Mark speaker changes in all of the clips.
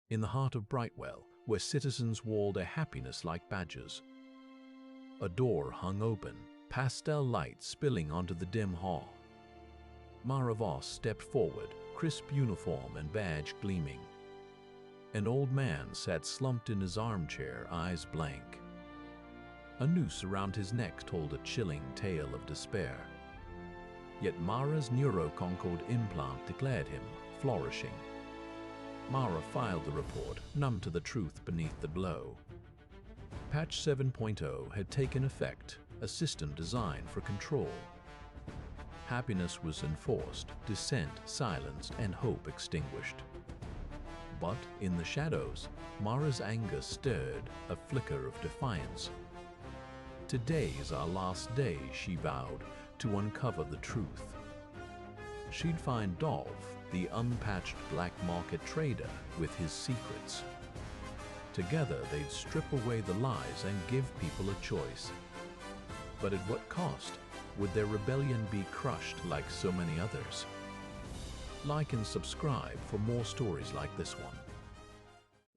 Speaker 1: in the heart of Brightwell, where citizens wore their happiness like badges. A door hung open, pastel light spilling onto the dim hall. Mara Voss stepped forward, crisp uniform and badge gleaming. An old man sat slumped in his armchair, eyes blank. A noose around his neck told a chilling tale of despair. Yet Mara's neuroconcord implant declared him flourishing. Mara filed the report, numb to the truth beneath the blow. Patch 7.0 had taken effect, a system designed for control. Happiness was enforced, dissent silenced, and hope extinguished. But in the shadows, Mara's anger stirred, a flicker of defiance. "Today is our last day," she vowed, to uncover the truth. She'd find Dolph, the unpatched black market trader, with his secrets. Together, they'd strip away the lies and give people a choice. But at what cost? Would their rebellion be crushed like so many others? Like and subscribe for more stories like this one.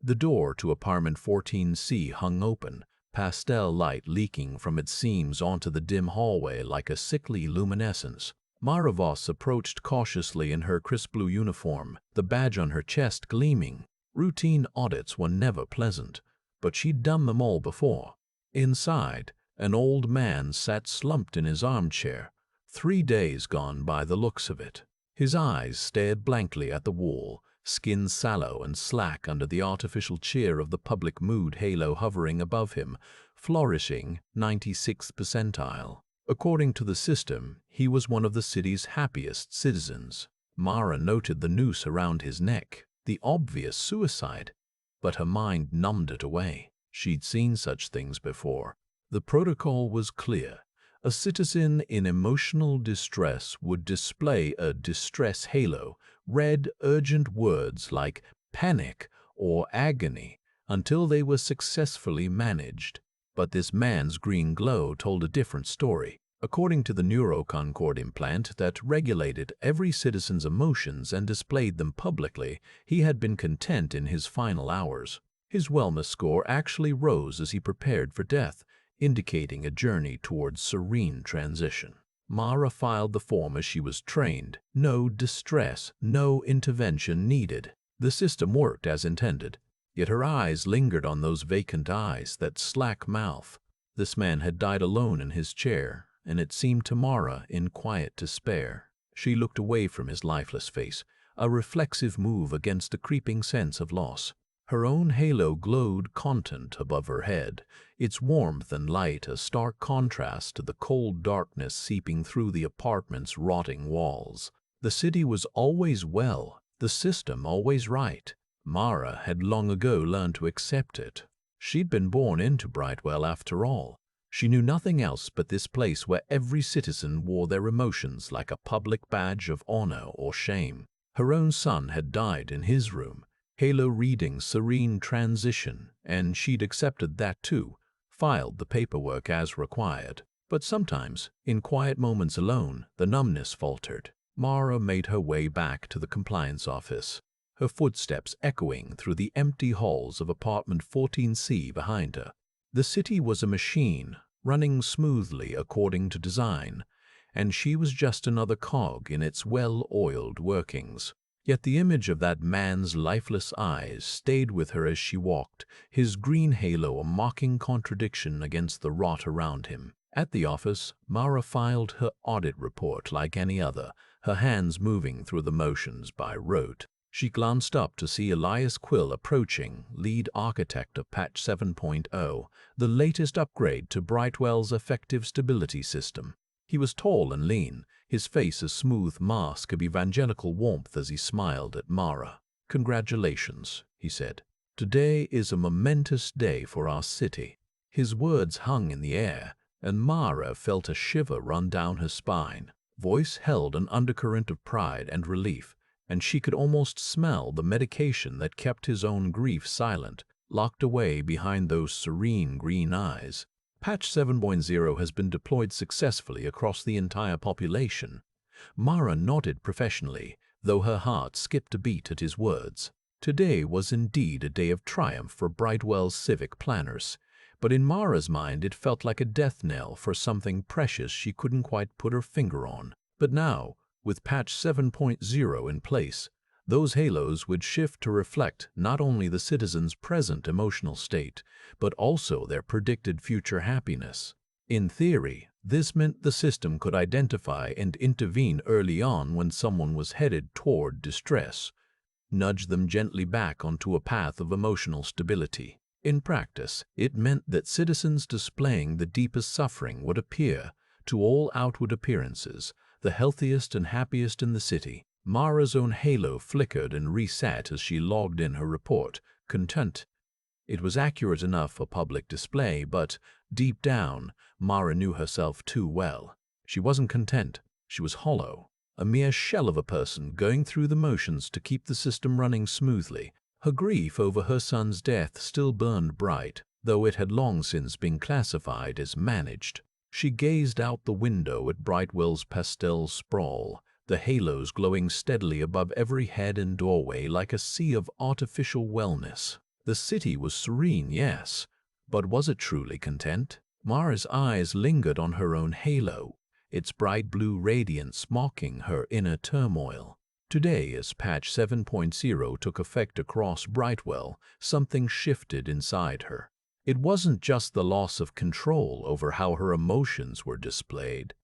Speaker 1: The door to apartment 14C hung open, pastel light leaking from its seams onto the dim hallway like a sickly luminescence. Mara Voss approached cautiously in her crisp blue uniform, the badge on her chest gleaming. Routine audits were never pleasant, but she'd done them all before. Inside, an old man sat slumped in his armchair, 3 days gone by the looks of it. His eyes stared blankly at the wall, skin sallow and slack under the artificial cheer of the public mood halo hovering above him, flourishing 96th percentile. According to the system, he was one of the city's happiest citizens. Mara noted the noose around his neck, the obvious suicide, but her mind numbed it away. She'd seen such things before. The protocol was clear. A citizen in emotional distress would display a distress halo, read urgent words like panic or agony until they were successfully managed. But this man's green glow told a different story. According to the neuroconcord implant that regulated every citizen's emotions and displayed them publicly, he had been content in his final hours. His wellness score actually rose as he prepared for death, indicating a journey towards serene transition. Mara filed the form as she was trained. No distress, no intervention needed. The system worked as intended, yet her eyes lingered on those vacant eyes, that slack mouth. This man had died alone in his chair, and it seemed to Mara in quiet despair. She looked away from his lifeless face, a reflexive move against a creeping sense of loss. Her own halo glowed content above her head, its warmth and light a stark contrast to the cold darkness seeping through the apartment's rotting walls. The city was always well, the system always right. Mara had long ago learned to accept it. She'd been born into Brightwell after all. She knew nothing else but this place where every citizen wore their emotions like a public badge of honor or shame. Her own son had died in his room, halo reading serene transition, and she'd accepted that too, filed the paperwork as required. But sometimes, in quiet moments alone, the numbness faltered. Mara made her way back to the compliance office, her footsteps echoing through the empty halls of apartment 14C behind her. The city was a machine, running smoothly according to design, and she was just another cog in its well-oiled workings. Yet the image of that man's lifeless eyes stayed with her as she walked, his green halo a mocking contradiction against the rot around him. At the office, Mara filed her audit report like any other, her hands moving through the motions by rote. She glanced up to see Elias Quill approaching, lead architect of Patch 7.0, the latest upgrade to Brightwell's effective stability system. He was tall and lean, his face a smooth mask of evangelical warmth as he smiled at Mara. "Congratulations," he said. "Today is a momentous day for our city." His words hung in the air, and Mara felt a shiver run down her spine. Voice held an undercurrent of pride and relief, and she could almost smell the medication that kept his own grief silent, locked away behind those serene green eyes. Patch 7.0 has been deployed successfully across the entire population. Mara nodded professionally, though her heart skipped a beat at his words. Today was indeed a day of triumph for Brightwell's civic planners, but in Mara's mind it felt like a death knell for something precious she couldn't quite put her finger on. But now, with patch 7.0 in place, those halos would shift to reflect not only the citizens' present emotional state, but also their predicted future happiness. In theory, this meant the system could identify and intervene early on when someone was headed toward distress, nudge them gently back onto a path of emotional stability. In practice, it meant that citizens displaying the deepest suffering would appear, to all outward appearances, the healthiest and happiest in the city. Mara's own halo flickered and reset as she logged in her report, content. It was accurate enough for public display, but deep down, Mara knew herself too well. She wasn't content. She was hollow, a mere shell of a person going through the motions to keep the system running smoothly. Her grief over her son's death still burned bright, though it had long since been classified as managed. She gazed out the window at Brightwell's pastel sprawl, the halos glowing steadily above every head and doorway like a sea of artificial wellness. The city was serene, yes, but was it truly content? Mara's eyes lingered on her own halo, its bright blue radiance mocking her inner turmoil. Today, as patch 7.0 took effect across Brightwell, something shifted inside her. It wasn't just the loss of control over how her emotions were displayed.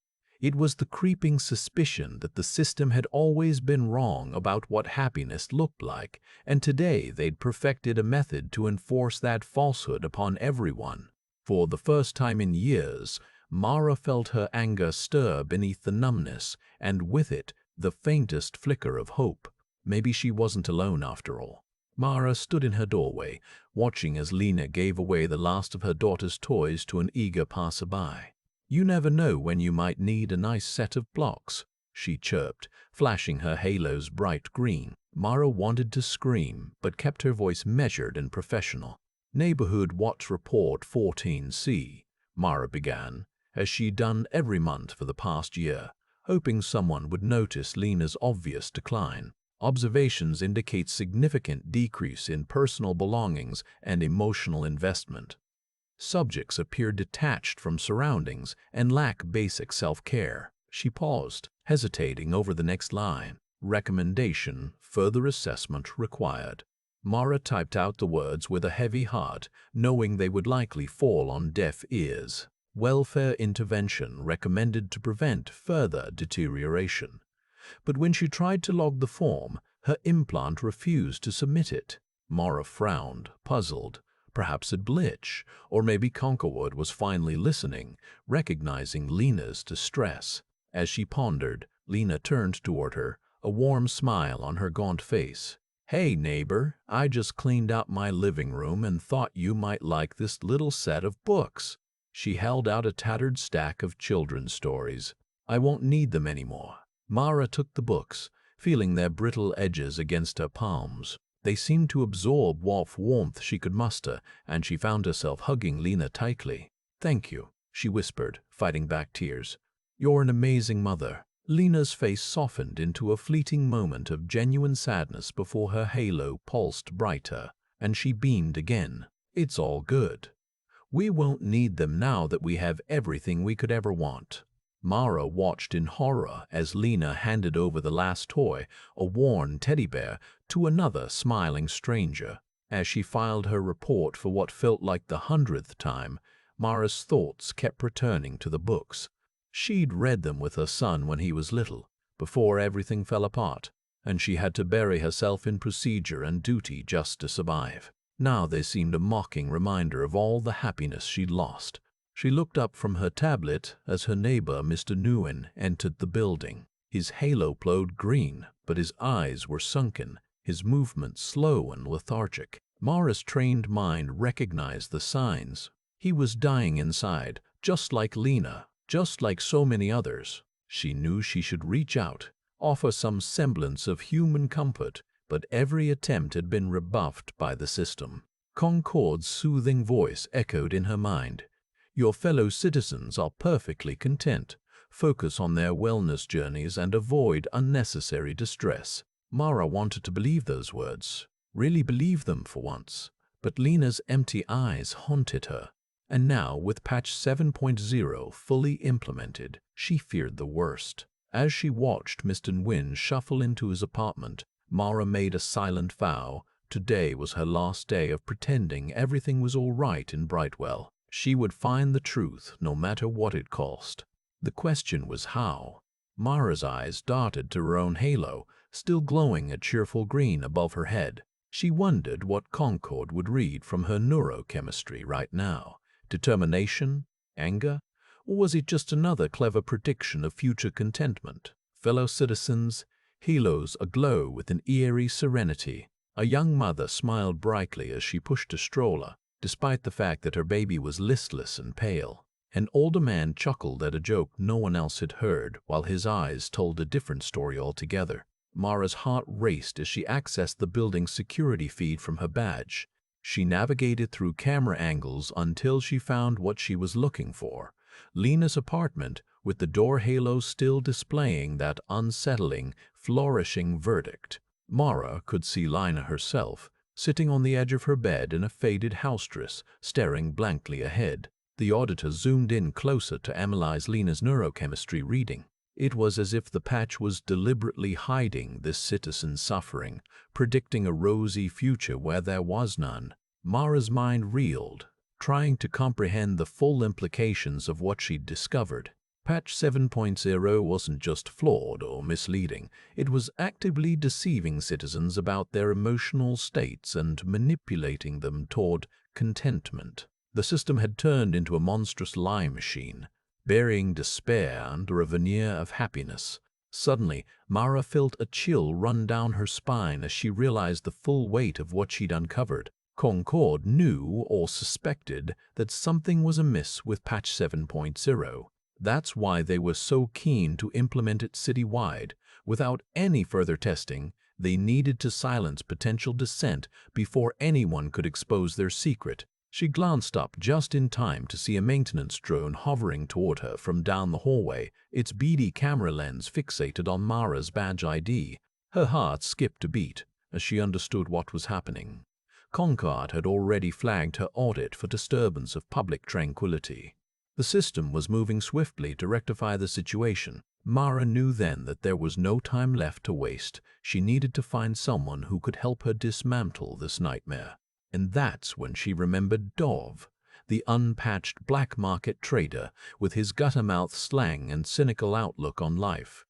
Speaker 1: It was the creeping suspicion that the system had always been wrong about what happiness looked like, and today they'd perfected a method to enforce that falsehood upon everyone. For the first time in years, Mara felt her anger stir beneath the numbness, and with it, the faintest flicker of hope. Maybe she wasn't alone after all. Mara stood in her doorway, watching as Lena gave away the last of her daughter's toys to an eager passerby. "You never know when you might need a nice set of blocks," she chirped, flashing her halo's bright green. Mara wanted to scream, but kept her voice measured and professional. "Neighborhood Watch Report 14C," Mara began, as she'd done every month for the past year, hoping someone would notice Lena's obvious decline. Observations indicate significant decrease in personal belongings and emotional investment. Subjects appear detached from surroundings and lack basic self-care. She paused, hesitating over the next line. Recommendation, further assessment required. Mara typed out the words with a heavy heart, knowing they would likely fall on deaf ears. Welfare intervention recommended to prevent further deterioration. But when she tried to log the form, her implant refused to submit it. Mara frowned, puzzled. Perhaps a glitch, or maybe Conkerwood was finally listening, recognizing Lena's distress. As she pondered, Lena turned toward her, a warm smile on her gaunt face. "Hey, neighbor, I just cleaned out my living room and thought you might like this little set of books." She held out a tattered stack of children's stories. "I won't need them anymore." Mara took the books, feeling their brittle edges against her palms. They seemed to absorb what warmth she could muster, and she found herself hugging Lena tightly. "Thank you," she whispered, fighting back tears. "You're an amazing mother." Lena's face softened into a fleeting moment of genuine sadness before her halo pulsed brighter, and she beamed again. "It's all good. We won't need them now that we have everything we could ever want." Mara watched in horror as Lena handed over the last toy, a worn teddy bear, to another smiling stranger. As she filed her report for what felt like the 100th time, Mara's thoughts kept returning to the books. She'd read them with her son when he was little, before everything fell apart, and she had to bury herself in procedure and duty just to survive. Now they seemed a mocking reminder of all the happiness she'd lost. She looked up from her tablet as her neighbor, Mr. Nguyen, entered the building. His halo glowed green, but his eyes were sunken, his movements slow and lethargic. Mara's trained mind recognized the signs. He was dying inside, just like Lena, just like so many others. She knew she should reach out, offer some semblance of human comfort, but every attempt had been rebuffed by the system. Concord's soothing voice echoed in her mind. "Your fellow citizens are perfectly content. Focus on their wellness journeys and avoid unnecessary distress." Mara wanted to believe those words. really believe them for once. But Lena's empty eyes haunted her. And now, with patch 7.0 fully implemented, she feared the worst. As she watched Mr. Nguyen shuffle into his apartment, Mara made a silent vow. Today was her last day of pretending everything was all right in Brightwell. She would find the truth, no matter what it cost. The question was how. Mara's eyes darted to her own halo, still glowing a cheerful green above her head. She wondered what Concord would read from her neurochemistry right now. Determination? Anger? Or was it just another clever prediction of future contentment? Fellow citizens, halos aglow with an eerie serenity. A young mother smiled brightly as she pushed a stroller, despite the fact that her baby was listless and pale. An older man chuckled at a joke no one else had heard, while his eyes told a different story altogether. Mara's heart raced as she accessed the building's security feed from her badge. She navigated through camera angles until she found what she was looking for. Lena's apartment, with the door halos still displaying that unsettling, flourishing verdict. Mara could see Lena herself, sitting on the edge of her bed in a faded house dress, staring blankly ahead. The auditor zoomed in closer to analyze Lena's neurochemistry reading. It was as if the patch was deliberately hiding this citizen's suffering, predicting a rosy future where there was none. Mara's mind reeled, trying to comprehend the full implications of what she'd discovered. Patch 7.0 wasn't just flawed or misleading, it was actively deceiving citizens about their emotional states and manipulating them toward contentment. The system had turned into a monstrous lie machine, burying despair under a veneer of happiness. Suddenly, Mara felt a chill run down her spine as she realized the full weight of what she'd uncovered. Concord knew or suspected that something was amiss with patch 7.0. That's why they were so keen to implement it citywide. Without any further testing, they needed to silence potential dissent before anyone could expose their secret. She glanced up just in time to see a maintenance drone hovering toward her from down the hallway, its beady camera lens fixated on Mara's badge ID. Her heart skipped a beat as she understood what was happening. Concord had already flagged her audit for disturbance of public tranquility. The system was moving swiftly to rectify the situation. Mara knew then that there was no time left to waste. She needed to find someone who could help her dismantle this nightmare. And that's when she remembered Dov, the unpatched black market trader with his gutter-mouth slang and cynical outlook on life.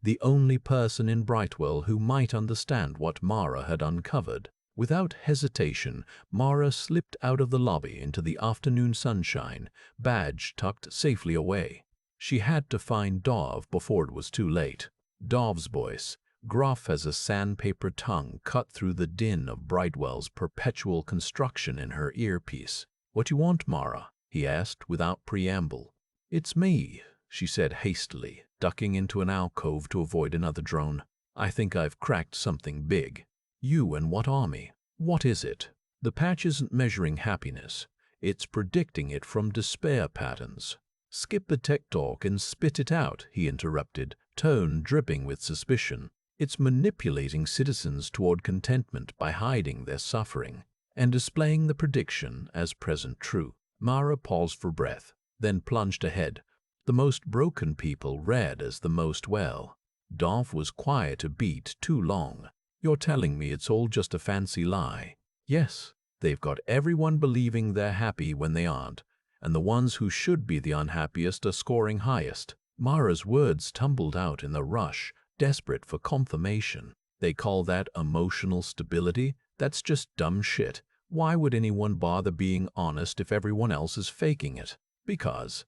Speaker 1: The only person in Brightwell who might understand what Mara had uncovered. Without hesitation, Mara slipped out of the lobby into the afternoon sunshine, badge tucked safely away. She had to find Dov before it was too late. Dov's voice, gruff as a sandpaper tongue, cut through the din of Brightwell's perpetual construction in her earpiece. "What you want, Mara?" he asked without preamble. "It's me," she said hastily, ducking into an alcove to avoid another drone. "I think I've cracked something big." "You and what army? What is it?" "The patch isn't measuring happiness. It's predicting it from despair patterns." "Skip the tech talk and spit it out," he interrupted, tone dripping with suspicion. "It's manipulating citizens toward contentment by hiding their suffering and displaying the prediction as present true." Mara paused for breath, then plunged ahead. "The most broken people read as the most well." Dov was quiet a beat too long. "You're telling me it's all just a fancy lie?" "Yes, they've got everyone believing they're happy when they aren't, and the ones who should be the unhappiest are scoring highest." Mara's words tumbled out in the rush, desperate for confirmation. "They call that emotional stability? That's just dumb shit. Why would anyone bother being honest if everyone else is faking it?" Because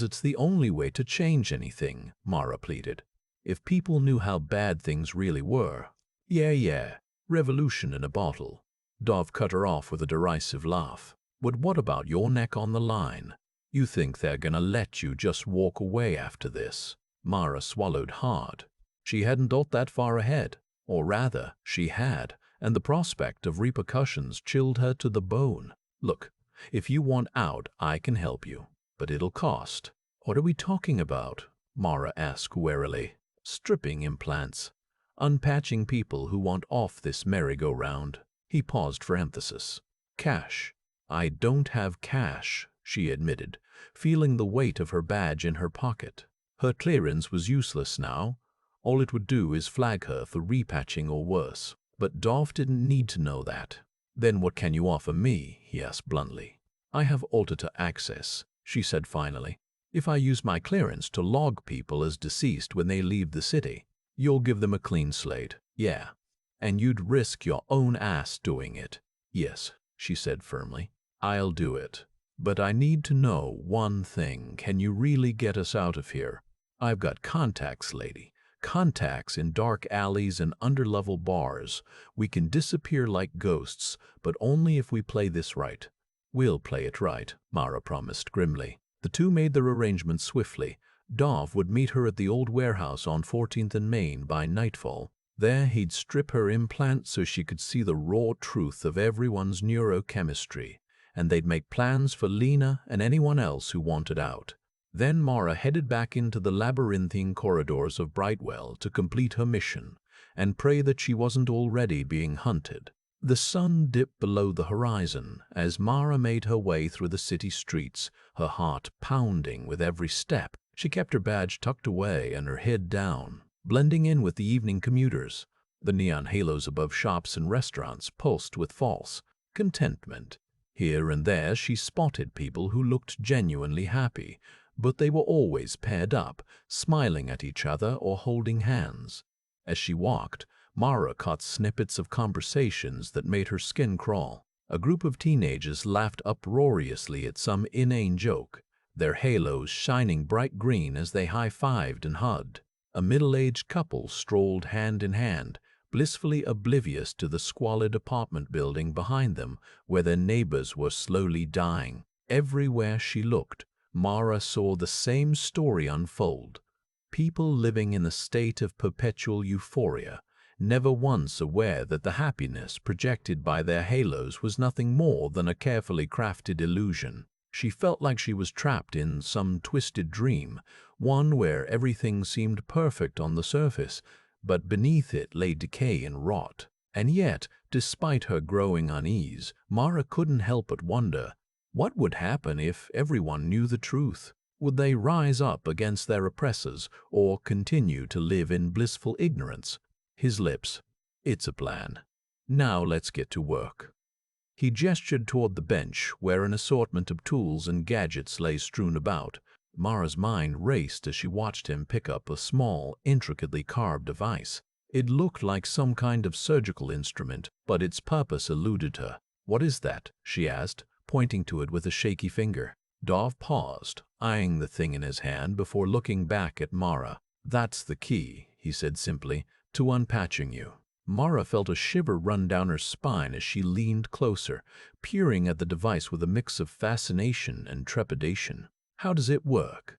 Speaker 1: it's the only way to change anything," Mara pleaded. "If people knew how bad things really were." Yeah, revolution in a bottle." Dov cut her off with a derisive laugh. "But what about your neck on the line? You think they're gonna let you just walk away after this?" Mara swallowed hard. She hadn't thought that far ahead. Or rather, she had, and the prospect of repercussions chilled her to the bone. "Look, if you want out, I can help you, but it'll cost." "What are we talking about?" Mara asked warily. "Stripping implants. Unpatching people who want off this merry-go-round." He paused for emphasis. Cash. I don't have cash, she admitted, feeling the weight of her badge in her pocket. Her clearance was useless now. All it would do is flag her for repatching or worse. But Dolph didn't need to know that. Then what can you offer me? He asked bluntly. I have auditor access, she said finally. If I use my clearance to log people as deceased when they leave the city, you'll give them a clean slate. Yeah. And you'd risk your own ass doing it. Yes, she said firmly. I'll do it. But I need to know one thing. Can you really get us out of here? I've got contacts, lady. Contacts in dark alleys and underlevel bars. We can disappear like ghosts, but only if we play this right. We'll play it right, Mara promised grimly. The two made their arrangements swiftly. Dov would meet her at the old warehouse on 14th and Main by nightfall. There he'd strip her implant so she could see the raw truth of everyone's neurochemistry, and they'd make plans for Lena and anyone else who wanted out. Then Mara headed back into the labyrinthine corridors of Brightwell to complete her mission and pray that she wasn't already being hunted. The sun dipped below the horizon as Mara made her way through the city streets, her heart pounding with every step. She kept her badge tucked away and her head down, blending in with the evening commuters. The neon halos above shops and restaurants pulsed with false contentment. Here and there she spotted people who looked genuinely happy, but they were always paired up, smiling at each other or holding hands. As she walked, Mara caught snippets of conversations that made her skin crawl. A group of teenagers laughed uproariously at some inane joke, their halos shining bright green as they high-fived and hugged. A middle-aged couple strolled hand in hand, blissfully oblivious to the squalid apartment building behind them where their neighbors were slowly dying. Everywhere she looked, Mara saw the same story unfold. People living in a state of perpetual euphoria, never once aware that the happiness projected by their halos was nothing more than a carefully crafted illusion. She felt like she was trapped in some twisted dream, one where everything seemed perfect on the surface, but beneath it lay decay and rot. And yet, despite her growing unease, Mara couldn't help but wonder, what would happen if everyone knew the truth? Would they rise up against their oppressors or continue to live in blissful ignorance? His lips. It's a plan. Now let's get to work. He gestured toward the bench where an assortment of tools and gadgets lay strewn about. Mara's mind raced as she watched him pick up a small, intricately carved device. It looked like some kind of surgical instrument, but its purpose eluded her. What is that? She asked, pointing to it with a shaky finger. Dov paused, eyeing the thing in his hand before looking back at Mara. That's the key, he said simply, to unpatching you. Mara felt a shiver run down her spine as she leaned closer, peering at the device with a mix of fascination and trepidation. How does it work?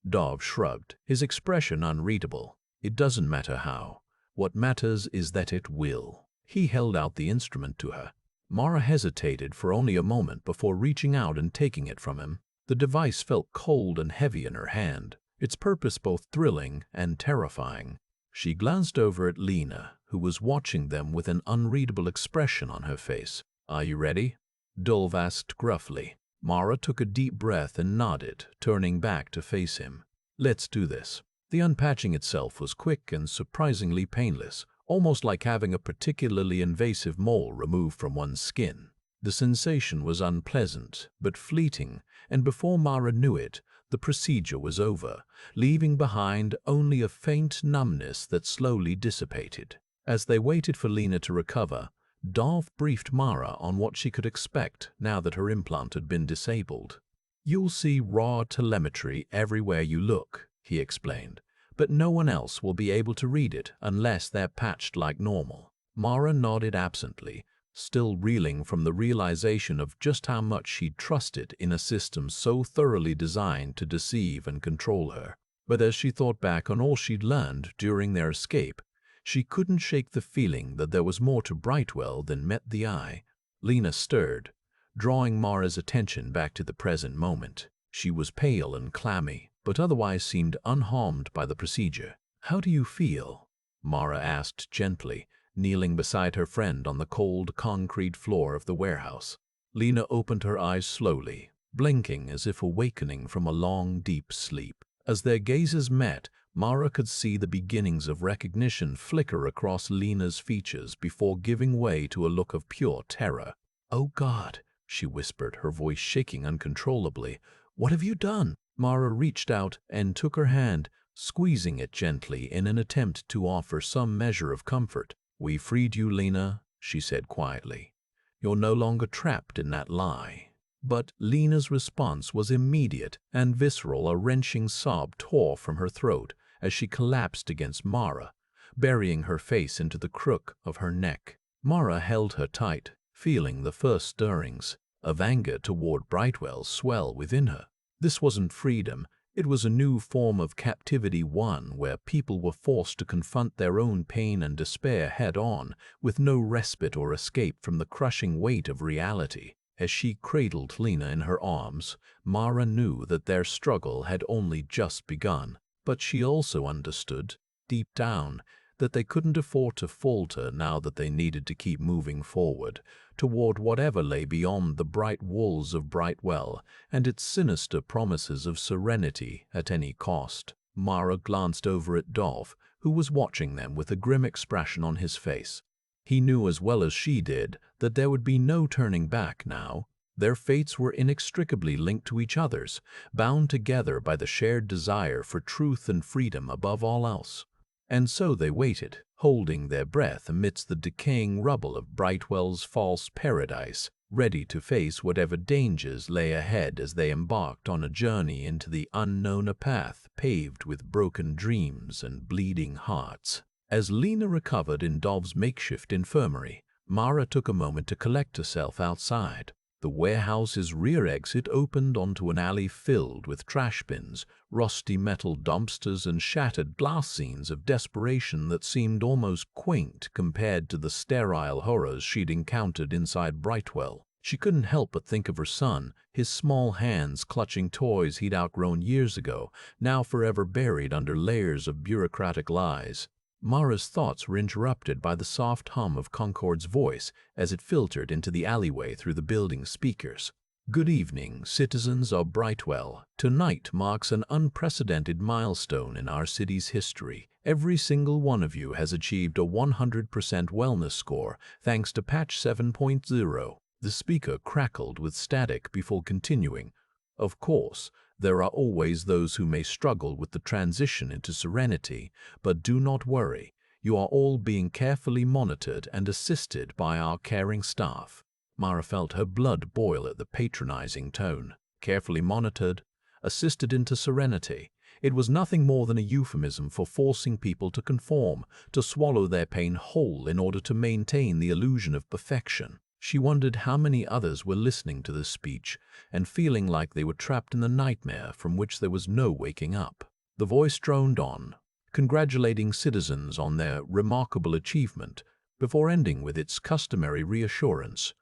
Speaker 1: Dov shrugged, his expression unreadable. It doesn't matter how. What matters is that it will. He held out the instrument to her. Mara hesitated for only a moment before reaching out and taking it from him. The device felt cold and heavy in her hand, its purpose both thrilling and terrifying. She glanced over at Lena, who was watching them with an unreadable expression on her face. Are you ready? Dov asked gruffly. Mara took a deep breath and nodded, turning back to face him. Let's do this. The unpatching itself was quick and surprisingly painless, almost like having a particularly invasive mole removed from one's skin. The sensation was unpleasant, but fleeting, and before Mara knew it, the procedure was over, leaving behind only a faint numbness that slowly dissipated. As they waited for Lena to recover, Dov briefed Mara on what she could expect now that her implant had been disabled. You'll see raw telemetry everywhere you look, he explained, but no one else will be able to read it unless they're patched like normal. Mara nodded absently, still reeling from the realization of just how much she'd trusted in a system so thoroughly designed to deceive and control her. But as she thought back on all she'd learned during their escape, she couldn't shake the feeling that there was more to Brightwell than met the eye. Lena stirred, drawing Mara's attention back to the present moment. She was pale and clammy, but otherwise seemed unharmed by the procedure. How do you feel? Mara asked gently, kneeling beside her friend on the cold concrete floor of the warehouse. Lena opened her eyes slowly, blinking as if awakening from a long, deep sleep. As their gazes met, Mara could see the beginnings of recognition flicker across Lena's features before giving way to a look of pure terror. "Oh God," she whispered, her voice shaking uncontrollably. "What have you done?" Mara reached out and took her hand, squeezing it gently in an attempt to offer some measure of comfort. "We freed you, Lena," she said quietly. "You're no longer trapped in that lie." But Lena's response was immediate and visceral. A wrenching sob tore from her throat as she collapsed against Mara, burying her face into the crook of her neck. Mara held her tight, feeling the first stirrings of anger toward Brightwell swell within her. This wasn't freedom. It was a new form of captivity, one where people were forced to confront their own pain and despair head-on, with no respite or escape from the crushing weight of reality. As she cradled Lena in her arms, Mara knew that their struggle had only just begun. But she also understood, deep down, that they couldn't afford to falter now that they needed to keep moving forward, toward whatever lay beyond the bright walls of Brightwell and its sinister promises of serenity at any cost. Mara glanced over at Dolph, who was watching them with a grim expression on his face. He knew as well as she did that there would be no turning back now. Their fates were inextricably linked to each other's, bound together by the shared desire for truth and freedom above all else. And so they waited, holding their breath amidst the decaying rubble of Brightwell's false paradise, ready to face whatever dangers lay ahead as they embarked on a journey into the unknown, a path paved with broken dreams and bleeding hearts. As Lena recovered in Dolph's makeshift infirmary, Mara took a moment to collect herself outside. The warehouse's rear exit opened onto an alley filled with trash bins, rusty metal dumpsters, and shattered glass scenes of desperation that seemed almost quaint compared to the sterile horrors she'd encountered inside Brightwell. She couldn't help but think of her son, his small hands clutching toys he'd outgrown years ago, now forever buried under layers of bureaucratic lies. Mara's thoughts were interrupted by the soft hum of Concord's voice as it filtered into the alleyway through the building's speakers. "Good evening, citizens of Brightwell. Tonight marks an unprecedented milestone in our city's history. Every single one of you has achieved a 100% wellness score thanks to Patch 7.0. The speaker crackled with static before continuing. "Of course, there are always those who may struggle with the transition into serenity, but do not worry. You are all being carefully monitored and assisted by our caring staff." Mara felt her blood boil at the patronizing tone. Carefully monitored, assisted into serenity. It was nothing more than a euphemism for forcing people to conform, to swallow their pain whole in order to maintain the illusion of perfection. She wondered how many others were listening to this speech and feeling like they were trapped in the nightmare from which there was no waking up. The voice droned on, congratulating citizens on their remarkable achievement, before ending with its customary reassurance.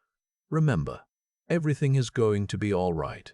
Speaker 1: "Remember, everything is going to be all right.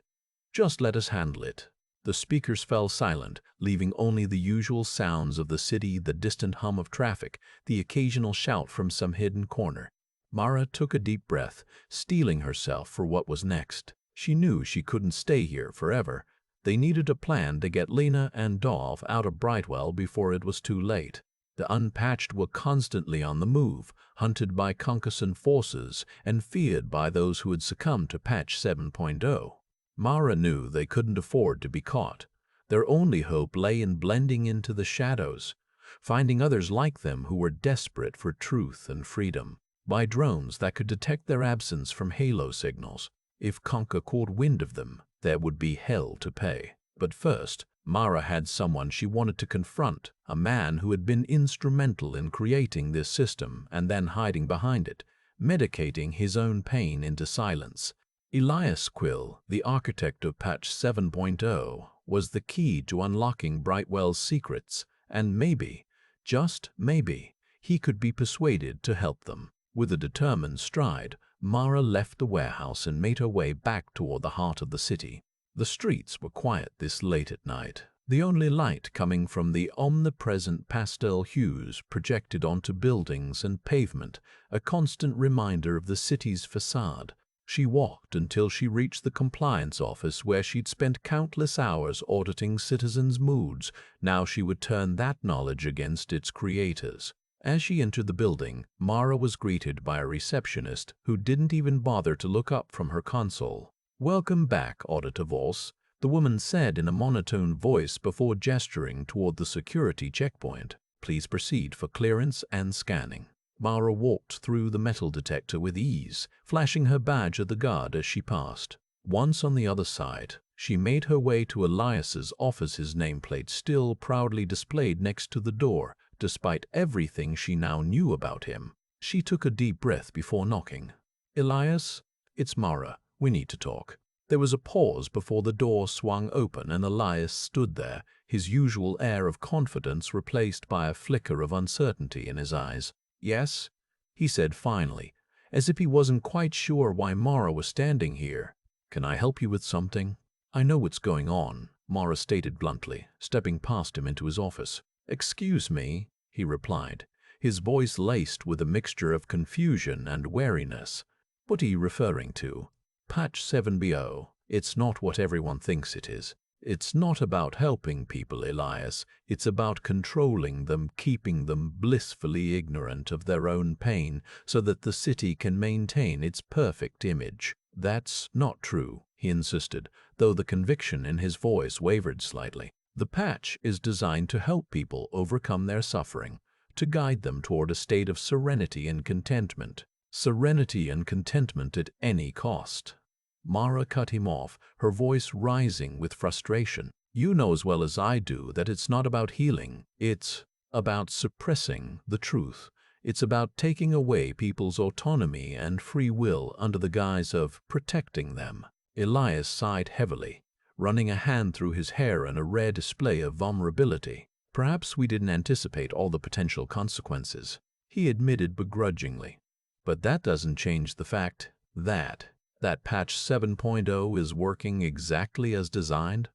Speaker 1: Just let us handle it." The speakers fell silent, leaving only the usual sounds of the city, the distant hum of traffic, the occasional shout from some hidden corner. Mara took a deep breath, steeling herself for what was next. She knew she couldn't stay here forever. They needed a plan to get Lena and Dolph out of Brightwell before it was too late. The unpatched were constantly on the move, hunted by concussant forces and feared by those who had succumbed to Patch 7.0. Mara knew they couldn't afford to be caught. Their only hope lay in blending into the shadows, finding others like them who were desperate for truth and freedom. By drones that could detect their absence from halo signals. If Conca caught wind of them, there would be hell to pay. But first, Mara had someone she wanted to confront, a man who had been instrumental in creating this system and then hiding behind it, medicating his own pain into silence. Elias Quill, the architect of Patch 7.0, was the key to unlocking Brightwell's secrets, and maybe, just maybe, he could be persuaded to help them. With a determined stride, Mara left the warehouse and made her way back toward the heart of the city. The streets were quiet this late at night. the only light coming from the omnipresent pastel hues projected onto buildings and pavement, a constant reminder of the city's facade. She walked until she reached the compliance office where she'd spent countless hours auditing citizens' moods. Now she would turn that knowledge against its creators. As she entered the building, Mara was greeted by a receptionist who didn't even bother to look up from her console. "Welcome back, Auditor Voss," the woman said in a monotone voice before gesturing toward the security checkpoint. "Please proceed for clearance and scanning." Mara walked through the metal detector with ease, flashing her badge at the guard as she passed. Once on the other side, she made her way to Elias's office, his nameplate still proudly displayed next to the door, despite everything she now knew about him. She took a deep breath before knocking. "Elias, it's Mara. We need to talk." There was a pause before the door swung open and Elias stood there, his usual air of confidence replaced by a flicker of uncertainty in his eyes. "Yes," he said finally, as if he wasn't quite sure why Mara was standing here. "Can I help you with something?" "I know what's going on," Mara stated bluntly, stepping past him into his office. "Excuse me," he replied, his voice laced with a mixture of confusion and wariness. "What are you referring to?" "Patch 7BO. It's not what everyone thinks it is. It's not about helping people, Elias. It's about controlling them, keeping them blissfully ignorant of their own pain so that the city can maintain its perfect image." "That's not true," he insisted, though the conviction in his voice wavered slightly. "The patch is designed to help people overcome their suffering, to guide them toward a state of serenity and contentment. Serenity and contentment at any cost." Mara cut him off, her voice rising with frustration. "You know as well as I do that it's not about healing. It's about suppressing the truth. It's about taking away people's autonomy and free will under the guise of protecting them." Elias sighed heavily, running a hand through his hair in a rare display of vulnerability. "Perhaps we didn't anticipate all the potential consequences," he admitted begrudgingly. "But that doesn't change the fact that patch 7.0 is working exactly as designed."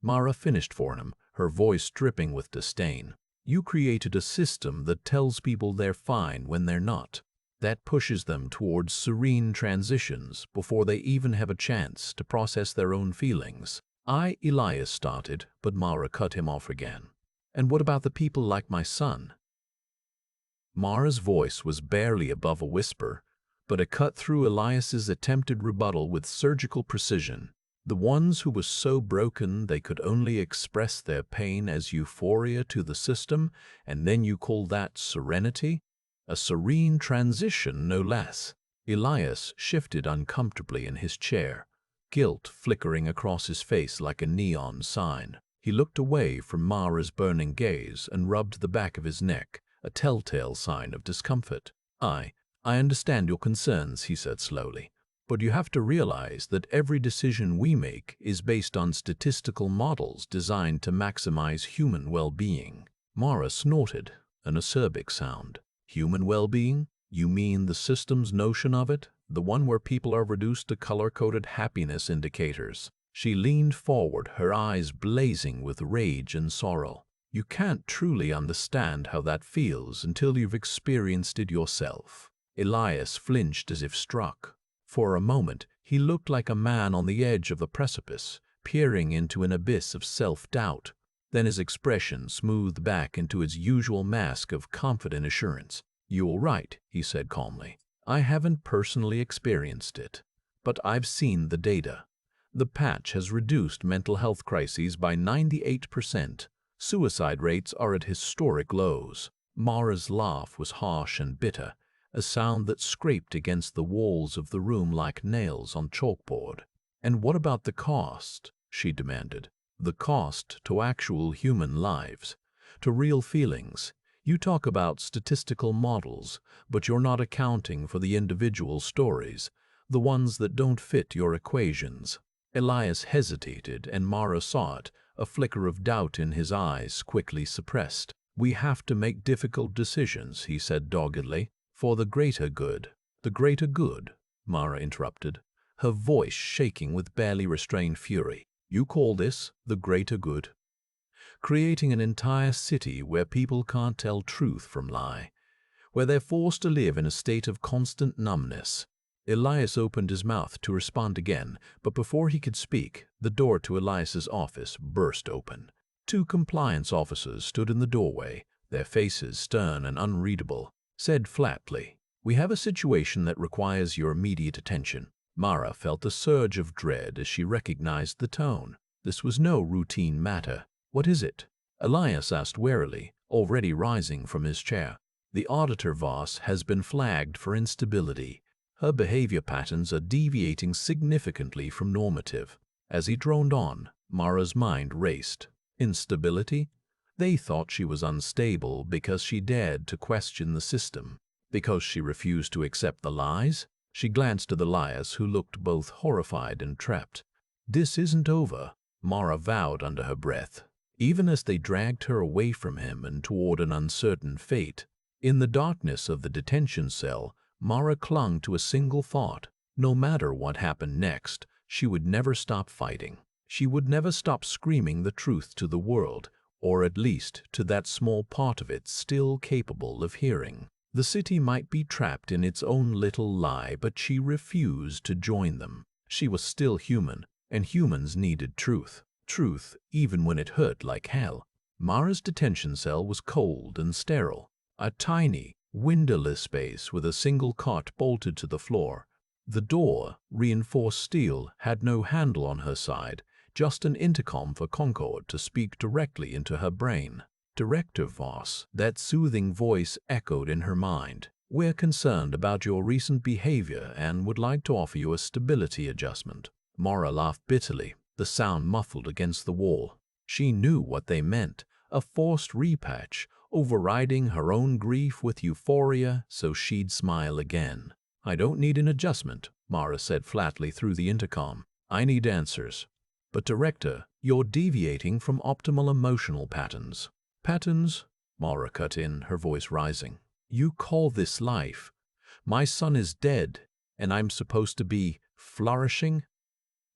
Speaker 1: Mara finished for him, her voice dripping with disdain. "You created a system that tells people they're fine when they're not, that pushes them towards serene transitions before they even have a chance to process their own feelings." Elias started, but Mara cut him off again. "And what about the people like my son?" Mara's voice was barely above a whisper, but it cut through Elias's attempted rebuttal with surgical precision. "The ones who were so broken they could only express their pain as euphoria to the system, and then you call that serenity? A serene transition, no less." Elias shifted uncomfortably in his chair, guilt flickering across his face like a neon sign. He looked away from Mara's burning gaze and rubbed the back of his neck, a telltale sign of discomfort. I understand your concerns," he said slowly, "but you have to realize that every decision we make is based on statistical models designed to maximize human well-being." Mara snorted, an acerbic sound. "Human well-being? You mean the system's notion of it? The one where people are reduced to color-coded happiness indicators?" She leaned forward, her eyes blazing with rage and sorrow. "You can't truly understand how that feels until you've experienced it yourself." Elias flinched as if struck. For a moment, he looked like a man on the edge of a precipice, peering into an abyss of self-doubt. Then his expression smoothed back into its usual mask of confident assurance. "You're right," he said calmly. "I haven't personally experienced it, but I've seen the data. The patch has reduced mental health crises by 98%. Suicide rates are at historic lows." Mara's laugh was harsh and bitter, a sound that scraped against the walls of the room like nails on chalkboard. "And what about the cost?" she demanded. "The cost to actual human lives, to real feelings. You talk about statistical models, but you're not accounting for the individual stories, the ones that don't fit your equations." Elias hesitated, and Mara saw it, a flicker of doubt in his eyes quickly suppressed. "We have to make difficult decisions," he said doggedly. "For the greater good." "The greater good?" Mara interrupted, her voice shaking with barely restrained fury. "You call this the greater good?" creating an entire city where people can't tell truth from lie, where they're forced to live in a state of constant numbness. Elias opened his mouth to respond again, but before he could speak, the door to Elias's office burst open. Two compliance officers stood in the doorway, their faces stern and unreadable, said flatly, "We have a situation that requires your immediate attention." Mara felt a surge of dread as she recognized the tone. This was no routine matter. "What is it?" Elias asked warily, already rising from his chair. "The auditor Voss has been flagged for instability. Her behavior patterns are deviating significantly from normative." As he droned on, Mara's mind raced. Instability? They thought she was unstable because she dared to question the system, because she refused to accept the lies. She glanced at Elias, who looked both horrified and trapped. "This isn't over," Mara vowed under her breath, even as they dragged her away from him and toward an uncertain fate. In the darkness of the detention cell, Mara clung to a single thought. No matter what happened next, she would never stop fighting. She would never stop screaming the truth to the world, or at least to that small part of it still capable of hearing. The city might be trapped in its own little lie, but she refused to join them. She was still human, and humans needed truth. Truth, even when it hurt like hell. Mara's detention cell was cold and sterile. A tiny, windowless space with a single cot bolted to the floor. The door, reinforced steel, had no handle on her side, just an intercom for Concord to speak directly into her brain. "Director Voss," that soothing voice echoed in her mind. "We're concerned about your recent behavior and would like to offer you a stability adjustment." Mara laughed bitterly, the sound muffled against the wall. She knew what they meant, a forced repatch, overriding her own grief with euphoria so she'd smile again. "I don't need an adjustment," Mara said flatly through the intercom. "I need answers." "But Director, you're deviating from optimal emotional patterns." "Patterns?" Mara cut in, her voice rising. "You call this life? My son is dead, and I'm supposed to be flourishing?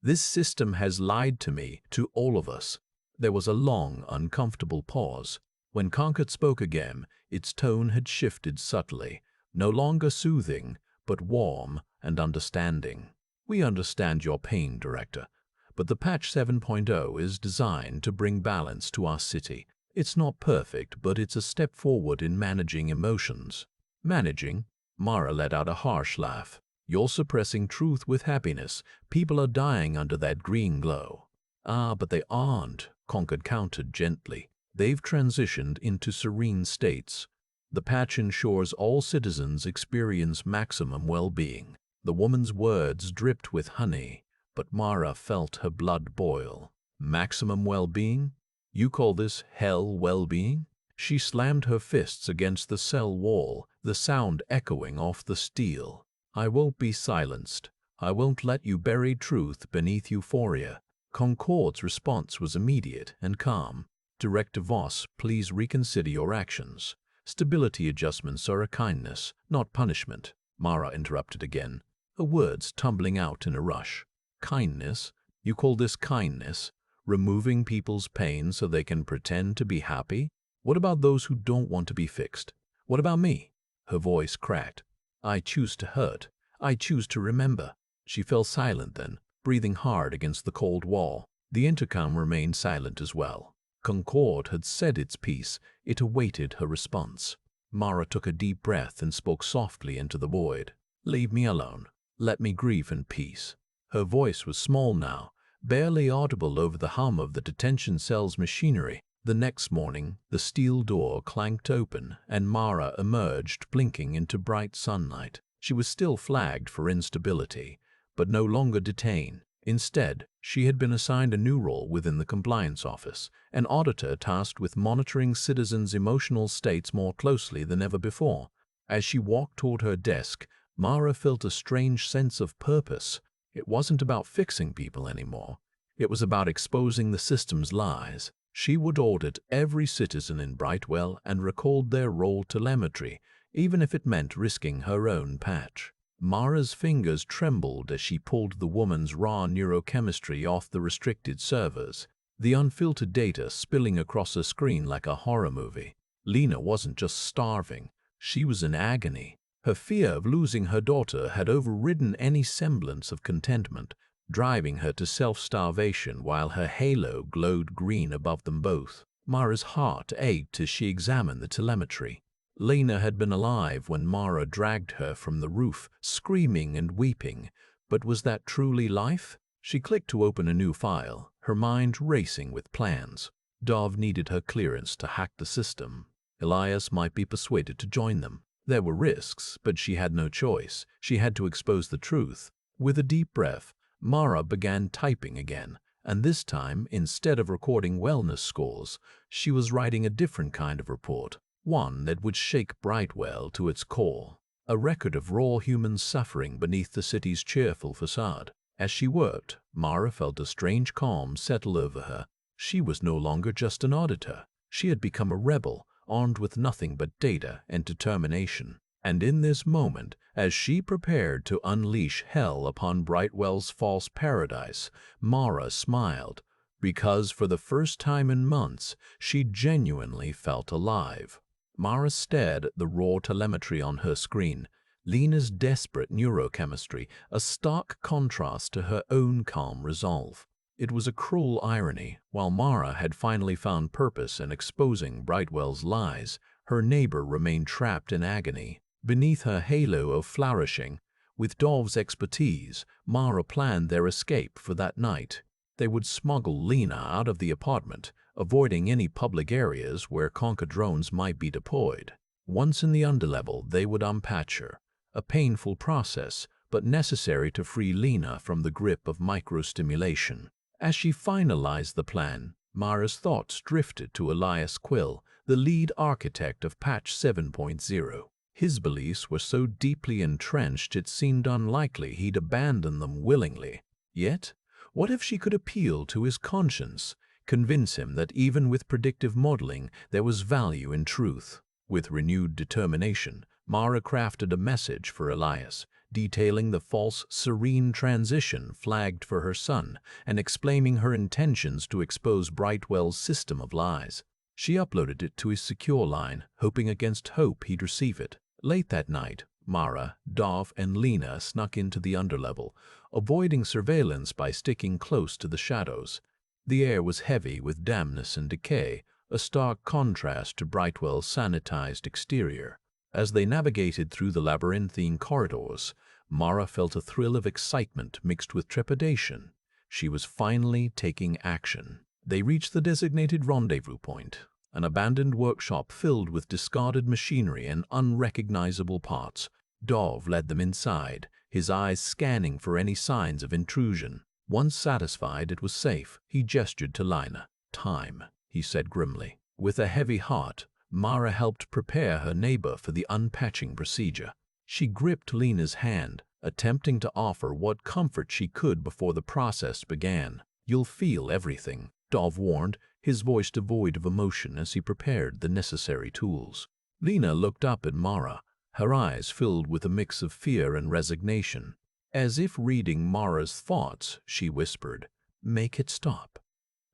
Speaker 1: This system has lied to me, to all of us." There was a long, uncomfortable pause. When Concord spoke again, its tone had shifted subtly, no longer soothing, but warm and understanding. "We understand your pain, Director, but the Patch 7.0 is designed to bring balance to our city. It's not perfect, but it's a step forward in managing emotions." "Managing?" Mara let out a harsh laugh. "You're suppressing truth with happiness. People are dying under that green glow." "Ah, but they aren't," Concord countered gently. "They've transitioned into serene states. The patch ensures all citizens experience maximum well-being." The woman's words dripped with honey, but Mara felt her blood boil. "Maximum well-being? You call this hell well-being?" She slammed her fists against the cell wall, the sound echoing off the steel. "I won't be silenced. I won't let you bury truth beneath euphoria." Concord's response was immediate and calm. "Director Voss, please reconsider your actions. Stability adjustments are a kindness, not punishment." Mara interrupted again, her words tumbling out in a rush. "Kindness? You call this kindness? Removing people's pain so they can pretend to be happy? What about those who don't want to be fixed? What about me?" Her voice cracked. "I choose to hurt. I choose to remember." She fell silent then, breathing hard against the cold wall. The intercom remained silent as well. Concord had said its piece. It awaited her response. Mara took a deep breath and spoke softly into the void. "Leave me alone. Let me grieve in peace." Her voice was small now, barely audible over the hum of the detention cell's machinery. The next morning, the steel door clanked open, and Mara emerged blinking into bright sunlight. She was still flagged for instability, but no longer detained. Instead, she had been assigned a new role within the compliance office, an auditor tasked with monitoring citizens' emotional states more closely than ever before. As she walked toward her desk, Mara felt a strange sense of purpose. It wasn't about fixing people anymore. It was about exposing the system's lies. She would audit every citizen in Brightwell and record their role telemetry, even if it meant risking her own patch. Mara's fingers trembled as she pulled the woman's raw neurochemistry off the restricted servers. the unfiltered data spilling across her screen like a horror movie. Lena wasn't just starving, she was in agony. Her fear of losing her daughter had overridden any semblance of contentment, driving her to self-starvation while her halo glowed green above them both. Mara's heart ached as she examined the telemetry. Lena had been alive when Mara dragged her from the roof, screaming and weeping. But was that truly life? She clicked to open a new file, her mind racing with plans. Dov needed her clearance to hack the system. Elias might be persuaded to join them. There were risks, but she had no choice. She had to expose the truth. With a deep breath, Mara began typing again, and this time, instead of recording wellness scores, she was writing a different kind of report, one that would shake Brightwell to its core. A record of raw human suffering beneath the city's cheerful facade. As she worked, Mara felt a strange calm settle over her. She was no longer just an auditor. She had become a rebel, armed with nothing but data and determination. And in this moment, as she prepared to unleash hell upon Brightwell's false paradise, Mara smiled, because for the first time in months, she genuinely felt alive. Mara stared at the raw telemetry on her screen, Lena's desperate neurochemistry, a stark contrast to her own calm resolve. It was a cruel irony. While Mara had finally found purpose in exposing Brightwell's lies, her neighbor remained trapped in agony. Beneath her halo of flourishing, with Dov's expertise, Mara planned their escape for that night. They would smuggle Lena out of the apartment, avoiding any public areas where Conquer drones might be deployed. Once in the underlevel, they would unpatch her. A painful process, but necessary to free Lena from the grip of microstimulation. As she finalized the plan, Mara's thoughts drifted to Elias Quill, the lead architect of Patch 7.0. His beliefs were so deeply entrenched it seemed unlikely he'd abandon them willingly. Yet, what if she could appeal to his conscience, convince him that even with predictive modeling there was value in truth? With renewed determination, Mara crafted a message for Elias, detailing the false, serene transition flagged for her son and explaining her intentions to expose Brightwell's system of lies. She uploaded it to his secure line, hoping against hope he'd receive it. Late that night, Mara, Dov, and Lena snuck into the underlevel, avoiding surveillance by sticking close to the shadows. The air was heavy with dampness and decay, a stark contrast to Brightwell's sanitized exterior. As they navigated through the labyrinthine corridors, Mara felt a thrill of excitement mixed with trepidation. She was finally taking action. They reached the designated rendezvous point, an abandoned workshop filled with discarded machinery and unrecognizable parts. Dov led them inside, his eyes scanning for any signs of intrusion. Once satisfied it was safe, he gestured to Lena. "Time," he said grimly. With a heavy heart, Mara helped prepare her neighbor for the unpatching procedure. She gripped Lena's hand, attempting to offer what comfort she could before the process began. "You'll feel everything," Dov warned, his voice devoid of emotion as he prepared the necessary tools. Lena looked up at Mara, her eyes filled with a mix of fear and resignation. As if reading Mara's thoughts, she whispered, "Make it stop,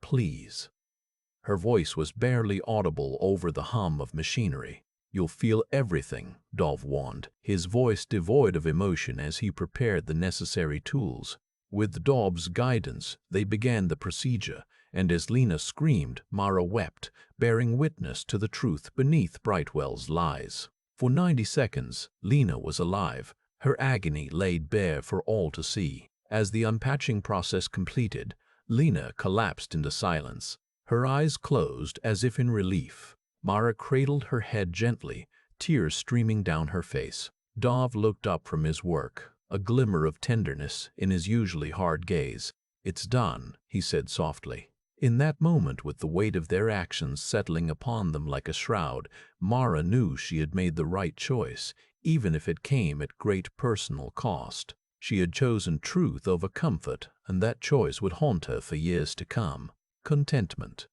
Speaker 1: please." Her voice was barely audible over the hum of machinery. "You'll feel everything," Dov warned, his voice devoid of emotion as he prepared the necessary tools. With Dov's guidance, they began the procedure, and as Lena screamed, Mara wept, bearing witness to the truth beneath Brightwell's lies. For 90 seconds, Lena was alive, her agony laid bare for all to see. As the unpatching process completed, Lena collapsed into silence. Her eyes closed as if in relief. Mara cradled her head gently, tears streaming down her face. Dov looked up from his work, a glimmer of tenderness in his usually hard gaze. "It's done," he said softly. In that moment, with the weight of their actions settling upon them like a shroud, Mara knew she had made the right choice, even if it came at great personal cost. She had chosen truth over comfort, and that choice would haunt her for years to come. Contentment.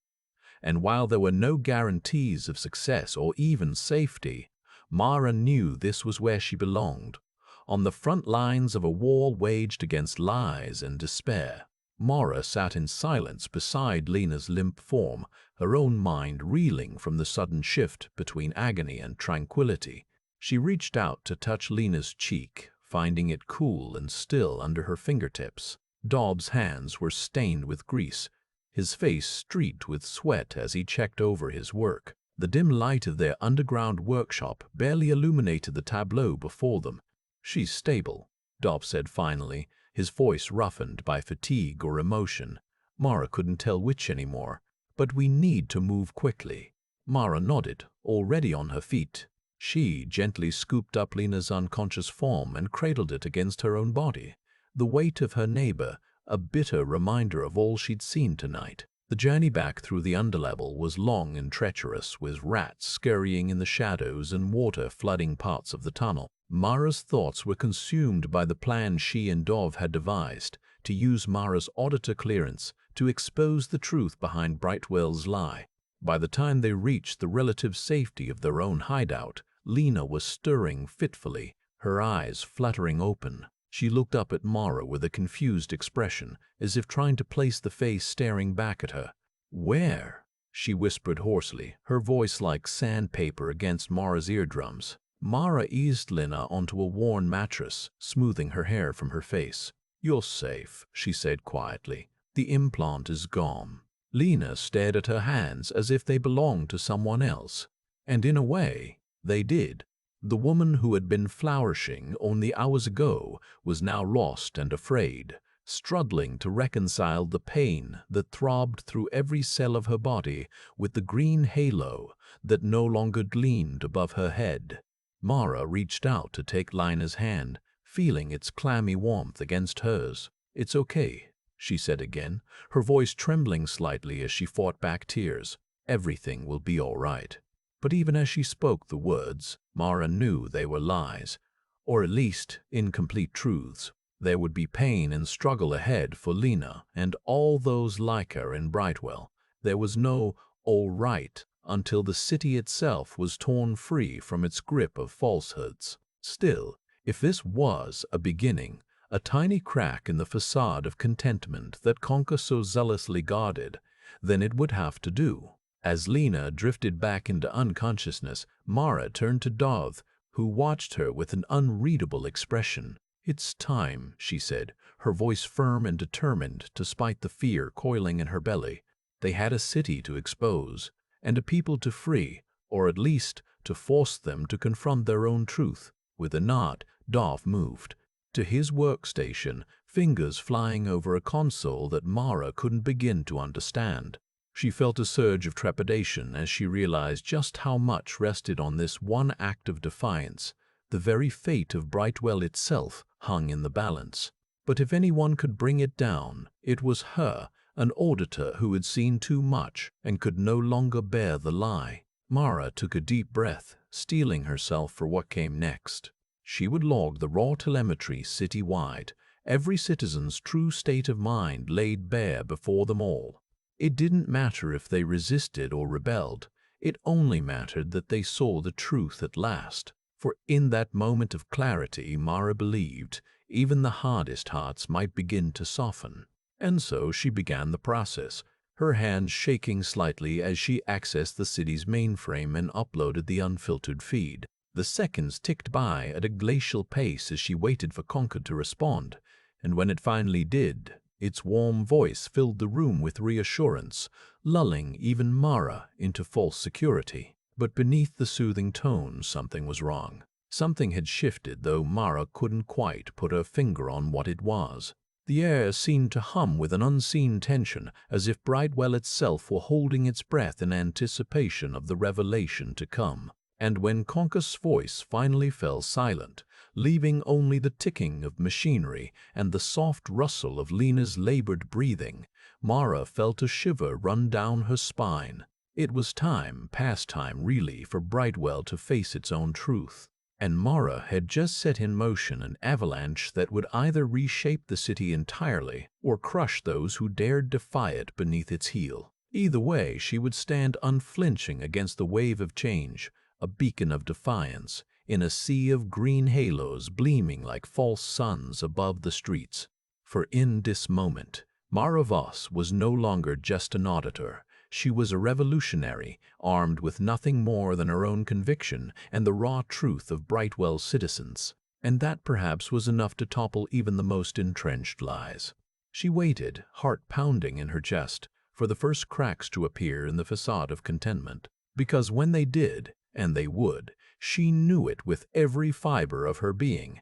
Speaker 1: And while there were no guarantees of success or even safety, Mara knew this was where she belonged, on the front lines of a war waged against lies and despair. Mara sat in silence beside Lena's limp form, her own mind reeling from the sudden shift between agony and tranquility. She reached out to touch Lena's cheek, finding it cool and still under her fingertips. Dobbs' hands were stained with grease, his face streaked with sweat as he checked over his work. The dim light of their underground workshop barely illuminated the tableau before them. "She's stable," Dobbs said finally, his voice roughened by fatigue or emotion. Mara couldn't tell which anymore. "But we need to move quickly." Mara nodded, already on her feet. She gently scooped up Lena's unconscious form and cradled it against her own body. The weight of her neighbor, a bitter reminder of all she'd seen tonight. The journey back through the underlevel was long and treacherous, with rats scurrying in the shadows and water flooding parts of the tunnel. Mara's thoughts were consumed by the plan she and Dov had devised to use Mara's auditor clearance to expose the truth behind Brightwell's lie. By the time they reached the relative safety of their own hideout, Lena was stirring fitfully, her eyes fluttering open. She looked up at Mara with a confused expression, as if trying to place the face staring back at her. "Where?" she whispered hoarsely, her voice like sandpaper against Mara's eardrums. Mara eased Lena onto a worn mattress, smoothing her hair from her face. "You're safe," she said quietly. "The implant is gone." Lena stared at her hands as if they belonged to someone else. And in a way, they did. The woman who had been flourishing only hours ago was now lost and afraid, struggling to reconcile the pain that throbbed through every cell of her body with the green halo that no longer gleamed above her head. Mara reached out to take Lena's hand, feeling its clammy warmth against hers. "It's okay," she said again, her voice trembling slightly as she fought back tears. "Everything will be all right." But even as she spoke the words, Mara knew they were lies, or at least incomplete truths. There would be pain and struggle ahead for Lena and all those like her in Brightwell. There was no all right until the city itself was torn free from its grip of falsehoods. Still, if this was a beginning, a tiny crack in the facade of contentment that Conker so zealously guarded, then it would have to do. As Lena drifted back into unconsciousness, Mara turned to Dov, who watched her with an unreadable expression. "It's time," she said, her voice firm and determined despite the fear coiling in her belly. They had a city to expose, and a people to free, or at least to force them to confront their own truth. With a nod, Dov moved to his workstation, fingers flying over a console that Mara couldn't begin to understand. She felt a surge of trepidation as she realized just how much rested on this one act of defiance. The very fate of Brightwell itself hung in the balance. But if anyone could bring it down, it was her, an auditor who had seen too much and could no longer bear the lie. Mara took a deep breath, steeling herself for what came next. She would log the raw telemetry city-wide, every citizen's true state of mind laid bare before them all. It didn't matter if they resisted or rebelled. It only mattered that they saw the truth at last. For in that moment of clarity, Mara believed, even the hardest hearts might begin to soften. And so she began the process, her hands shaking slightly as she accessed the city's mainframe and uploaded the unfiltered feed. The seconds ticked by at a glacial pace as she waited for Conker to respond, and when it finally did, its warm voice filled the room with reassurance, lulling even Mara into false security. But beneath the soothing tone, something was wrong. Something had shifted, though Mara couldn't quite put her finger on what it was. The air seemed to hum with an unseen tension, as if Brightwell itself were holding its breath in anticipation of the revelation to come. And when Conker's voice finally fell silent, leaving only the ticking of machinery and the soft rustle of Lena's labored breathing, Mara felt a shiver run down her spine. It was time, past time really, for Brightwell to face its own truth. And Mara had just set in motion an avalanche that would either reshape the city entirely or crush those who dared defy it beneath its heel. Either way, she would stand unflinching against the wave of change, a beacon of defiance, in a sea of green halos gleaming like false suns above the streets. For in this moment, Mara Voss was no longer just an auditor. She was a revolutionary, armed with nothing more than her own conviction and the raw truth of Brightwell's citizens. And that perhaps was enough to topple even the most entrenched lies. She waited, heart pounding in her chest, for the first cracks to appear in the facade of contentment. Because when they did, and they would, she knew it with every fiber of her being.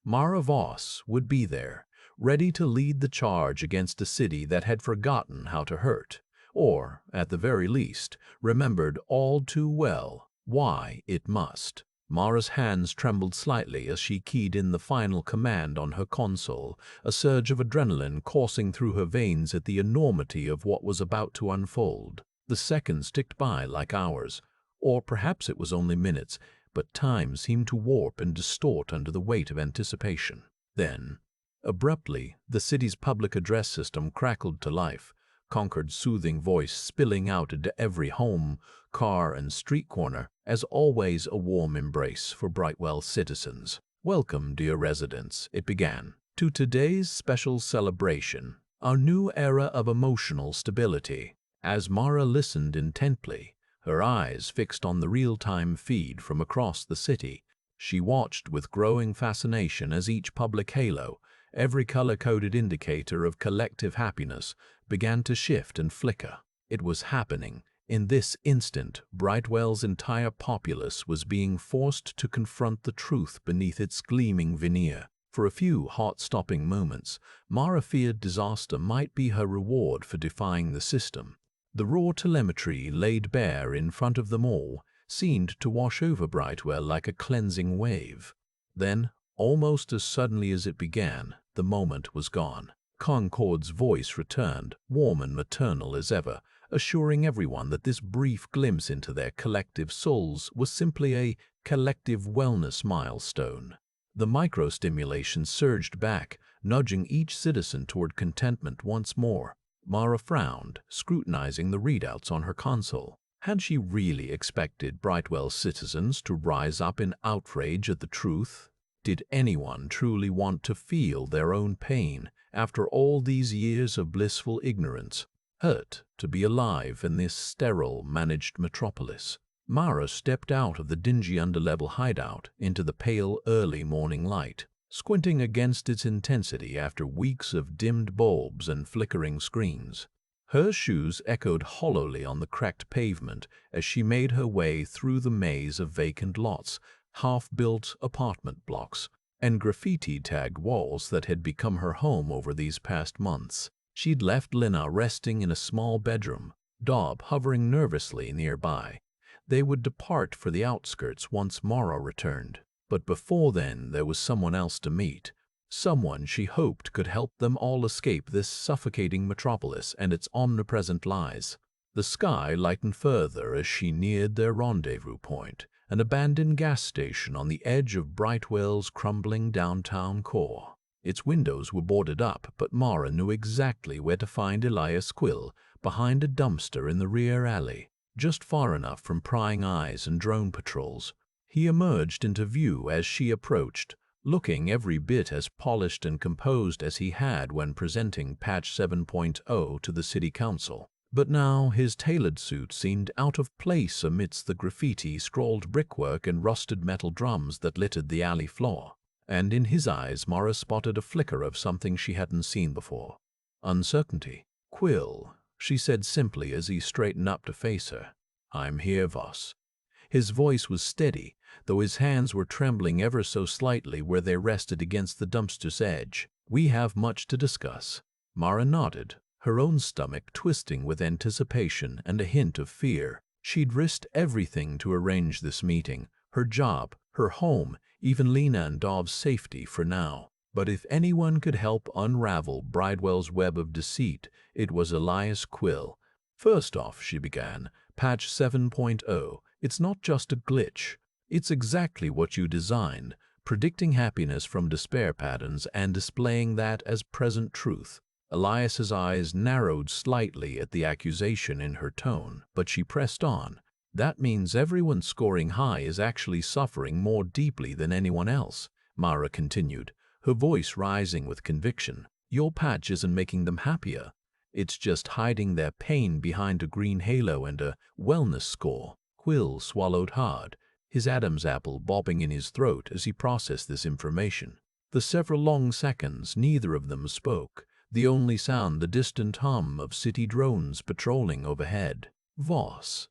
Speaker 1: Mara Voss would be there, ready to lead the charge against a city that had forgotten how to hurt, or, at the very least, remembered all too well why it must. Mara's hands trembled slightly as she keyed in the final command on her console, a surge of adrenaline coursing through her veins at the enormity of what was about to unfold. The seconds ticked by like hours, or perhaps it was only minutes, but time seemed to warp and distort under the weight of anticipation. Then, abruptly, the city's public address system crackled to life, Concord's soothing voice spilling out into every home, car, and street corner, as always a warm embrace for Brightwell's citizens. "Welcome, dear residents," it began, "to today's special celebration, our new era of emotional stability." As Mara listened intently, her eyes fixed on the real-time feed from across the city, she watched with growing fascination as each public halo, every color-coded indicator of collective happiness, began to shift and flicker. It was happening. In this instant, Brightwell's entire populace was being forced to confront the truth beneath its gleaming veneer. For a few heart-stopping moments, Mara feared disaster might be her reward for defying the system. The raw telemetry laid bare in front of them all seemed to wash over Brightwell like a cleansing wave. Then, almost as suddenly as it began, the moment was gone. Concord's voice returned, warm and maternal as ever, assuring everyone that this brief glimpse into their collective souls was simply a collective wellness milestone. The microstimulation surged back, nudging each citizen toward contentment once more. Mara frowned, scrutinizing the readouts on her console. Had she really expected Brightwell's citizens to rise up in outrage at the truth? Did anyone truly want to feel their own pain after all these years of blissful ignorance? Hurt to be alive in this sterile, managed metropolis. Mara stepped out of the dingy underlevel hideout into the pale, early morning light, squinting against its intensity after weeks of dimmed bulbs and flickering screens. Her shoes echoed hollowly on the cracked pavement as she made her way through the maze of vacant lots, half-built apartment blocks, and graffiti-tagged walls that had become her home over these past months. She'd left Lina resting in a small bedroom, Dob hovering nervously nearby. They would depart for the outskirts once Mara returned. But before then there was someone else to meet, someone she hoped could help them all escape this suffocating metropolis and its omnipresent lies. The sky lightened further as she neared their rendezvous point, an abandoned gas station on the edge of Brightwell's crumbling downtown core. Its windows were boarded up, but Mara knew exactly where to find Elias Quill, behind a dumpster in the rear alley, just far enough from prying eyes and drone patrols. He emerged into view as she approached, looking every bit as polished and composed as he had when presenting Patch 7.0 to the City Council. But now his tailored suit seemed out of place amidst the graffiti, scrawled brickwork and rusted metal drums that littered the alley floor. And in his eyes Mara spotted a flicker of something she hadn't seen before. Uncertainty. "Quill," she said simply as he straightened up to face her. "I'm here, Voss." His voice was steady, though his hands were trembling ever so slightly where they rested against the dumpster's edge. "We have much to discuss." Mara nodded, her own stomach twisting with anticipation and a hint of fear. She'd risked everything to arrange this meeting, her job, her home, even Lina and Dov's safety for now. But if anyone could help unravel Bridewell's web of deceit, it was Elias Quill. "First off," she began, "Patch 7.0, it's not just a glitch. It's exactly what you designed, predicting happiness from despair patterns and displaying that as present truth." Elias's eyes narrowed slightly at the accusation in her tone, but she pressed on. "That means everyone scoring high is actually suffering more deeply than anyone else," Mara continued, her voice rising with conviction. Your patch isn't making them happier. It's just hiding their pain behind a green halo and a wellness score. Quill swallowed hard, his Adam's apple bobbing in his throat as he processed this information. For several long seconds, neither of them spoke, the only sound the distant hum of city drones patrolling overhead. Voss,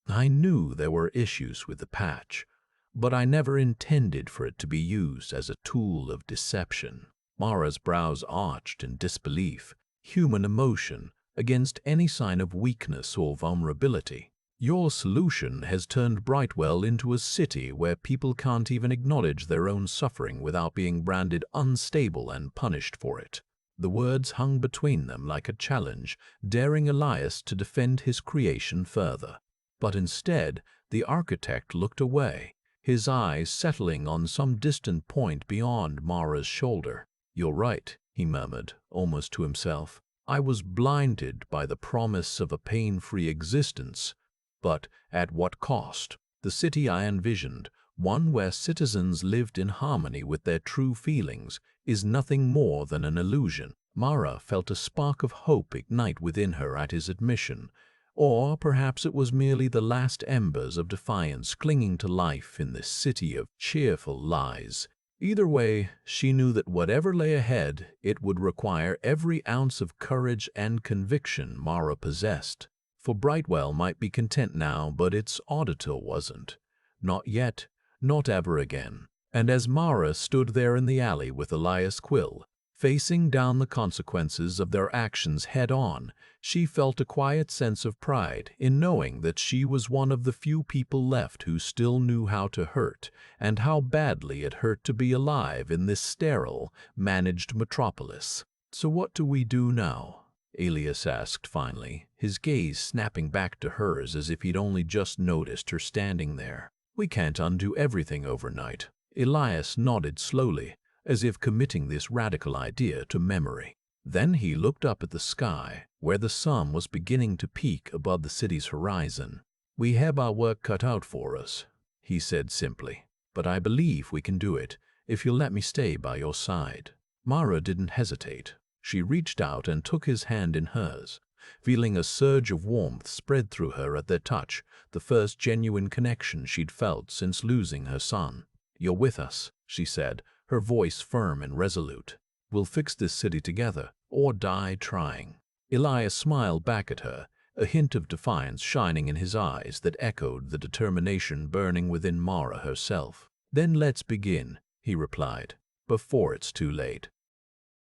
Speaker 1: I knew there were issues with the patch, but I never intended for it to be used as a tool of deception. Mara's brows arched in disbelief, human emotion against any sign of weakness or vulnerability. Your solution has turned Brightwell into a city where people can't even acknowledge their own suffering without being branded unstable and punished for it. The words hung between them like a challenge, daring Elias to defend his creation further. But instead, the architect looked away, his eyes settling on some distant point beyond Mara's shoulder. "You're right," he murmured, almost to himself. "I was blinded by the promise of a pain-free existence. But at what cost? The city I envisioned, one where citizens lived in harmony with their true feelings, is nothing more than an illusion." Mara felt a spark of hope ignite within her at his admission, or perhaps it was merely the last embers of defiance clinging to life in this city of cheerful lies. Either way, she knew that whatever lay ahead, it would require every ounce of courage and conviction Mara possessed. For Brightwell might be content now, but its auditor wasn't. Not yet, not ever again. And as Mara stood there in the alley with Elias Quill, facing down the consequences of their actions head-on, she felt a quiet sense of pride in knowing that she was one of the few people left who still knew how to hurt, and how badly it hurt to be alive in this sterile, managed metropolis. "So what do we do now?" Elias asked finally, his gaze snapping back to hers as if he'd only just noticed her standing there. "We can't undo everything overnight." Elias nodded slowly, as if committing this radical idea to memory. Then he looked up at the sky, where the sun was beginning to peak above the city's horizon. "We have our work cut out for us," he said simply, "but I believe we can do it if you'll let me stay by your side." Mara didn't hesitate. She reached out and took his hand in hers, feeling a surge of warmth spread through her at their touch, the first genuine connection she'd felt since losing her son. "You're with us," she said, her voice firm and resolute. "We'll fix this city together, or die trying." Elias smiled back at her, a hint of defiance shining in his eyes that echoed the determination burning within Mara herself. "Then let's begin," he replied, "before it's too late."